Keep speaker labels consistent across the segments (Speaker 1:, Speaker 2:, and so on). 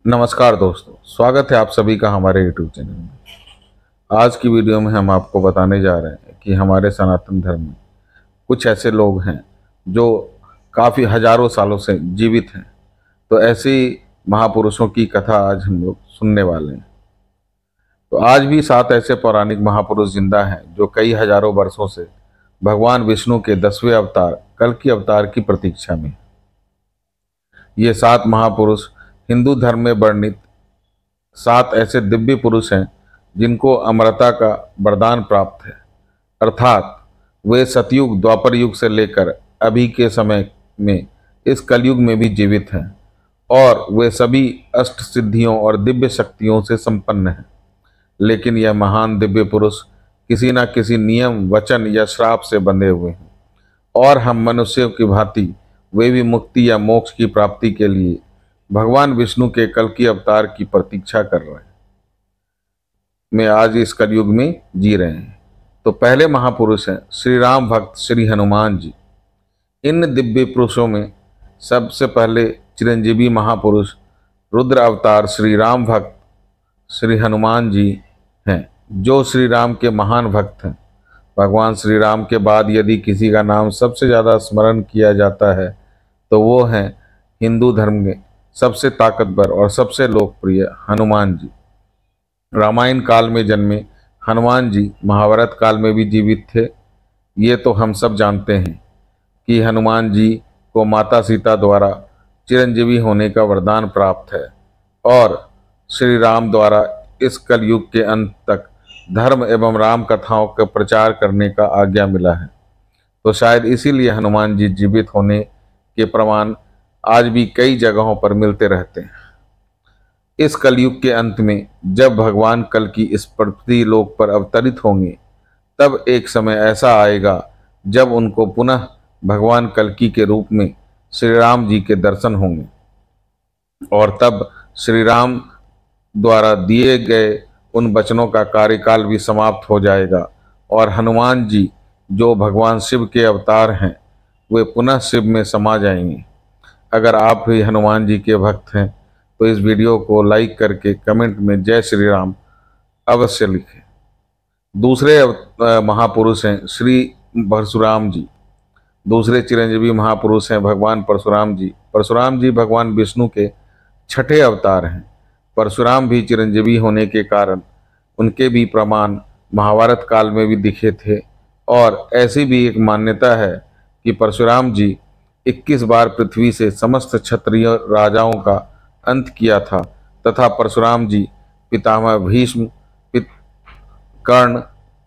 Speaker 1: नमस्कार दोस्तों, स्वागत है आप सभी का हमारे यूट्यूब चैनल में। आज की वीडियो में हम आपको बताने जा रहे हैं कि हमारे सनातन धर्म में कुछ ऐसे लोग हैं जो काफ़ी हजारों सालों से जीवित हैं। तो ऐसे ही महापुरुषों की कथा आज हम लोग सुनने वाले हैं। तो आज भी 7 ऐसे पौराणिक महापुरुष जिंदा हैं जो कई हजारों वर्षों से भगवान विष्णु के 10वें अवतार कल्कि अवतार की प्रतीक्षा में हैं। ये 7 महापुरुष हिंदू धर्म में वर्णित 7 ऐसे दिव्य पुरुष हैं जिनको अमरता का वरदान प्राप्त है, अर्थात वे सतयुग द्वापर युग से लेकर अभी के समय में इस कलयुग में भी जीवित हैं और वे सभी अष्ट सिद्धियों और दिव्य शक्तियों से संपन्न हैं। लेकिन यह महान दिव्य पुरुष किसी न किसी नियम, वचन या श्राप से बंधे हुए हैं और हम मनुष्यों की भांति वे भी मुक्ति या मोक्ष की प्राप्ति के लिए भगवान विष्णु के कल्कि अवतार की प्रतीक्षा कर रहे हैं, में आज इस कलयुग में जी रहे हैं। तो पहले महापुरुष हैं श्री राम भक्त श्री हनुमान जी। इन दिव्य पुरुषों में सबसे पहले चिरंजीवी महापुरुष रुद्र अवतार श्री राम भक्त श्री हनुमान जी हैं, जो श्री राम के महान भक्त हैं। भगवान श्री राम के बाद यदि किसी का नाम सबसे ज़्यादा स्मरण किया जाता है तो वो हैं हिंदू धर्म के सबसे ताकतवर और सबसे लोकप्रिय हनुमान जी। रामायण काल में जन्मे हनुमान जी महाभारत काल में भी जीवित थे। ये तो हम सब जानते हैं कि हनुमान जी को माता सीता द्वारा चिरंजीवी होने का वरदान प्राप्त है और श्री राम द्वारा इस कलयुग के अंत तक धर्म एवं राम कथाओं का प्रचार करने का आज्ञा मिला है। तो शायद इसीलिए हनुमान जी जीवित होने के प्रमाण आज भी कई जगहों पर मिलते रहते हैं। इस कलयुग के अंत में जब भगवान कल्कि इस पृथ्वी लोक पर अवतरित होंगे, तब एक समय ऐसा आएगा जब उनको पुनः भगवान कल्कि के रूप में श्री राम जी के दर्शन होंगे और तब श्री राम द्वारा दिए गए उन वचनों का कार्यकाल भी समाप्त हो जाएगा और हनुमान जी जो भगवान शिव के अवतार हैं, वे पुनः शिव में समा जाएंगे। अगर आप भी हनुमान जी के भक्त हैं तो इस वीडियो को लाइक करके कमेंट में जय श्री राम अवश्य लिखें। दूसरे महापुरुष हैं श्री परशुराम जी। दूसरे चिरंजीवी महापुरुष हैं भगवान परशुराम जी। परशुराम जी भगवान विष्णु के 6ठे अवतार हैं। परशुराम भी चिरंजीवी होने के कारण उनके भी प्रमाण महाभारत काल में भी दिखे थे और ऐसी भी एक मान्यता है कि परशुराम जी 21 बार पृथ्वी से समस्त क्षत्रिय राजाओं का अंत किया था तथा परशुराम जी पितामह भीष्म, कर्ण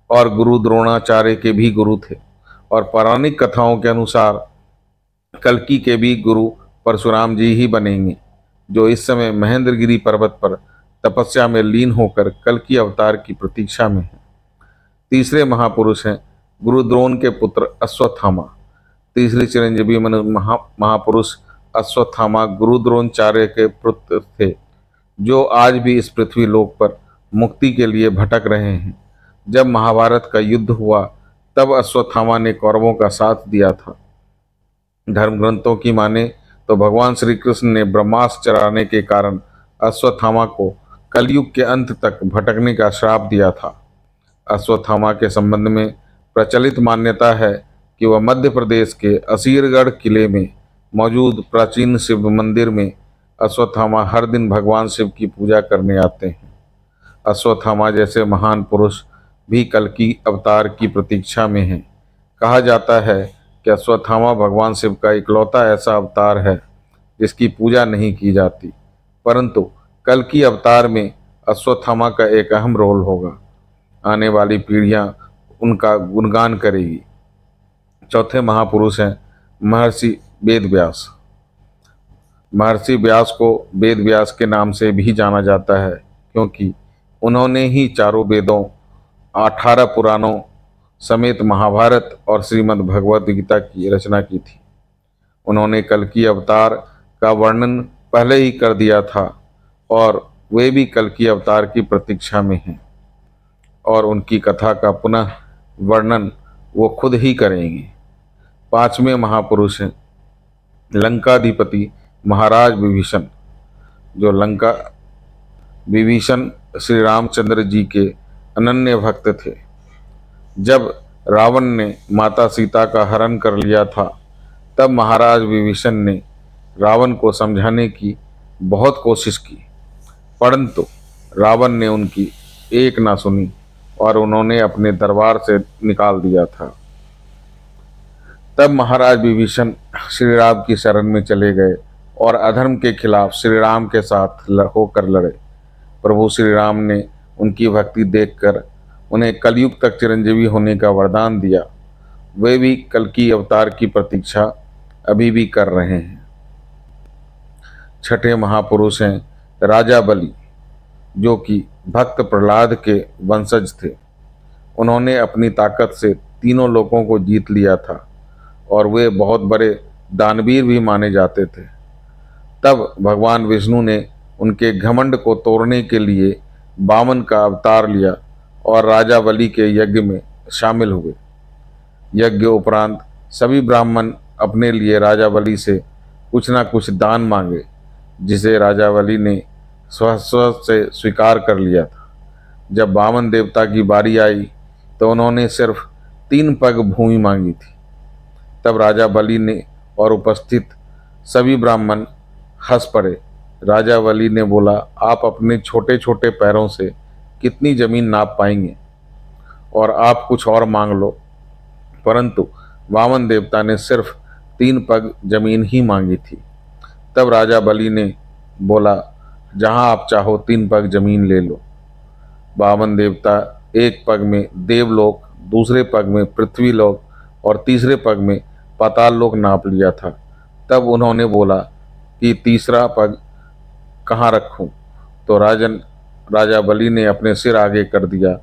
Speaker 1: और गुरु द्रोणाचार्य के भी गुरु थे और पौराणिक कथाओं के अनुसार कल्कि के भी गुरु परशुराम जी ही बनेंगे, जो इस समय महेंद्रगिरी पर्वत पर तपस्या में लीन होकर कल्कि अवतार की प्रतीक्षा में है। तीसरे महापुरुष हैं गुरु द्रोण के पुत्र अश्वत्थामा। तीसरे चिरंजीवी महापुरुष अश्वत्थामा गुरु द्रोणाचार्य के पुत्र थे, जो आज भी इस पृथ्वी लोक पर मुक्ति के लिए भटक रहे हैं। जब महाभारत का युद्ध हुआ तब अश्वत्थामा ने कौरवों का साथ दिया था। धर्म ग्रंथों की माने तो भगवान श्री कृष्ण ने ब्रह्मास्त्र चढ़ाने के कारण अश्वत्थामा को कलयुग के अंत तक भटकने का श्राप दिया था। अश्वत्थामा के संबंध में प्रचलित मान्यता है कि वह मध्य प्रदेश के असीरगढ़ किले में मौजूद प्राचीन शिव मंदिर में अश्वत्थामा हर दिन भगवान शिव की पूजा करने आते हैं। अश्वत्थामा जैसे महान पुरुष भी कल्कि अवतार की प्रतीक्षा में हैं। कहा जाता है कि अश्वत्थामा भगवान शिव का इकलौता ऐसा अवतार है जिसकी पूजा नहीं की जाती, परंतु कल्कि अवतार में अश्वत्थामा का एक अहम रोल होगा। आने वाली पीढ़ियां उनका गुणगान करेगी। चौथे महापुरुष हैं महर्षि वेद व्यास। महर्षि व्यास को वेद व्यास के नाम से भी जाना जाता है क्योंकि उन्होंने ही चारों वेदों, 18 पुराणों समेत महाभारत और श्रीमद् भगवद गीता की रचना की थी। उन्होंने कल्कि अवतार का वर्णन पहले ही कर दिया था और वे भी कल्कि अवतार की प्रतीक्षा में हैं और उनकी कथा का पुनः वर्णन वो खुद ही करेंगे। पांचवें महापुरुष हैं लंकाधिपति महाराज विभीषण। जो लंका विभीषण श्री रामचंद्र जी के अनन्य भक्त थे। जब रावण ने माता सीता का हरण कर लिया था, तब महाराज विभीषण ने रावण को समझाने की बहुत कोशिश की, परंतु रावण ने उनकी एक ना सुनी और उन्होंने अपने दरबार से निकाल दिया था। तब महाराज विभीषण श्री राम की शरण में चले गए और अधर्म के खिलाफ श्री राम के साथ होकर लड़े। प्रभु श्री राम ने उनकी भक्ति देखकर उन्हें कलयुग तक चिरंजीवी होने का वरदान दिया। वे भी कल्कि अवतार की प्रतीक्षा अभी भी कर रहे हैं। छठे महापुरुष हैं राजा बलि, जो कि भक्त प्रहलाद के वंशज थे। उन्होंने अपनी ताकत से तीनों लोकों को जीत लिया था और वे बहुत बड़े दानवीर भी माने जाते थे। तब भगवान विष्णु ने उनके घमंड को तोड़ने के लिए वामन का अवतार लिया और राजा बलि के यज्ञ में शामिल हुए। यज्ञ उपरांत सभी ब्राह्मण अपने लिए राजा बलि से कुछ ना कुछ दान मांगे, जिसे राजा बलि ने स्व से स्वीकार कर लिया था। जब वामन देवता की बारी आई तो उन्होंने सिर्फ 3 पग भूमि मांगी थी। तब राजा बलि ने और उपस्थित सभी ब्राह्मण हंस पड़े। राजा बलि ने बोला, आप अपने छोटे छोटे पैरों से कितनी जमीन नाप पाएंगे और आप कुछ और मांग लो। परंतु वामन देवता ने सिर्फ 3 पग जमीन ही मांगी थी। तब राजा बलि ने बोला, जहां आप चाहो 3 पग जमीन ले लो। वामन देवता एक पग में देवलोक, दूसरे पग में पृथ्वीलोक और तीसरे पग में पाताल लोक नाप लिया था। तब उन्होंने बोला कि तीसरा पग कहाँ रखूं? तो राजा बलि ने अपने सिर आगे कर दिया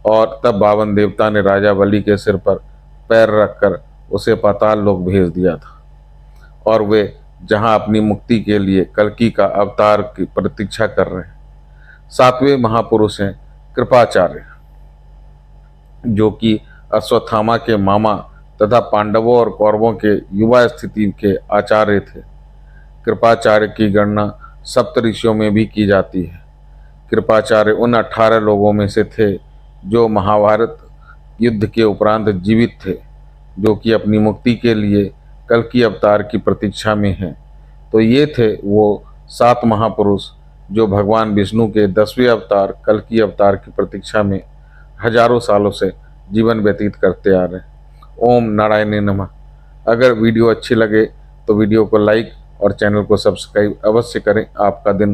Speaker 1: और तब वामन देवता ने राजा बलि के सिर पर पैर रखकर उसे पाताल लोक भेज दिया था और वे जहां अपनी मुक्ति के लिए कल्कि का अवतार की प्रतीक्षा कर रहे हैं। 7वें महापुरुष हैं कृपाचार्य, जो कि अश्वत्थामा के मामा तथा पांडवों और कौरवों के युवा स्थिति के आचार्य थे। कृपाचार्य की गणना सप्तऋषियों में भी की जाती है। कृपाचार्य उन 18 लोगों में से थे जो महाभारत युद्ध के उपरांत जीवित थे, जो कि अपनी मुक्ति के लिए कल्कि अवतार की प्रतीक्षा में हैं। तो ये थे वो 7 महापुरुष जो भगवान विष्णु के 10वें अवतार कल्कि अवतार की प्रतीक्षा में हजारों सालों से जीवन व्यतीत करते आ रहे हैं। ओम नारायण नमः। अगर वीडियो अच्छी लगे तो वीडियो को लाइक और चैनल को सब्सक्राइब अवश्य करें। आपका दिन